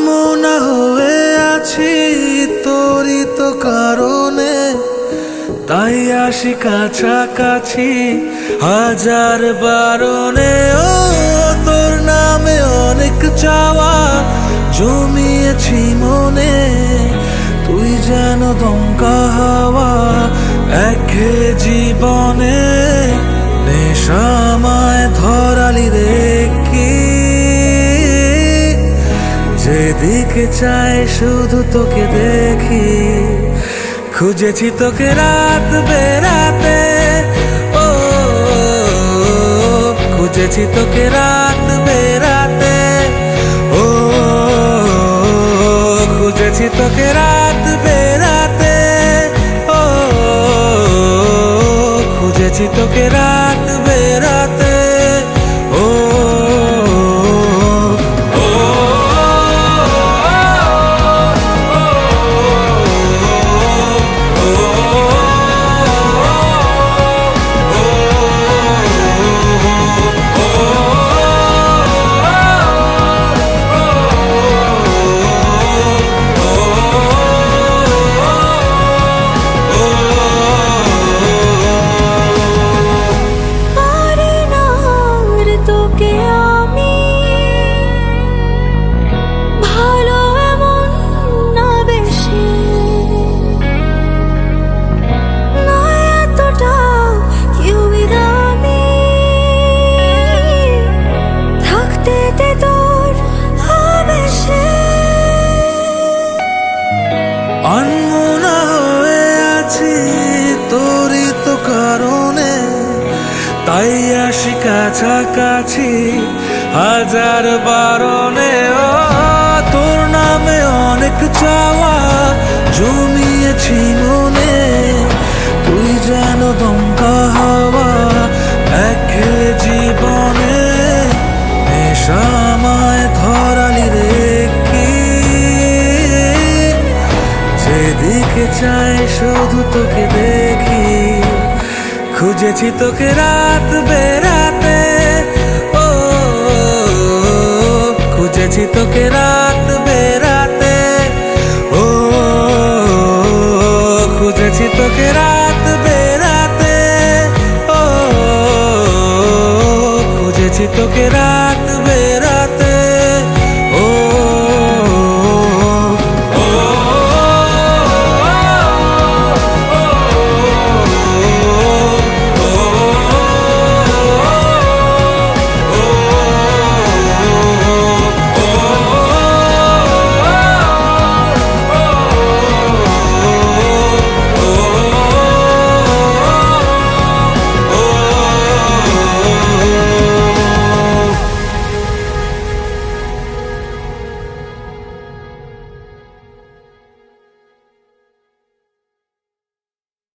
আনমনা হয়ে আছি তোরই তো কারণে, তাই আসি কাছাকাছি হাজার বারণে। ও তোর নামে অনেক চাওয়া জমিয়েছি মনে, তুই যেন দমকা হাওয়া একে জীবনে। নেশামায় ধরালি রে কি, যেদিকে চাই শুধু তোকে দেখি। খুঁজেছি তোকে রাত বেরাতে, ও খুঁজেছি তোকে রাত বেরাতে, ও খুঁজেছি তোকে রাত বেরাতে, ও খুঁজেছি তোকে রাত বেরাতে, ও আনমনা হয়ে আছি তোরই তো কারণে, তাই আসি কাছাকাছি হাজার বারণে। ও তোর নামে অনেক চাওয়া জমিয়েছি মনে, তুই যেন দমকা হাওয়া একে জীবনে। নেশামায় ধরালি রে কি, যেদিকে চাই শুধু তোকে দেখি। খুঁজেছি তোকে রাত বেরাতে, ও খুঁজেছি তোকে রাত বেরাতে, ও খুঁজেছি তোকে রাত বেরাতে, ও খুঁজেছি তোকে রাত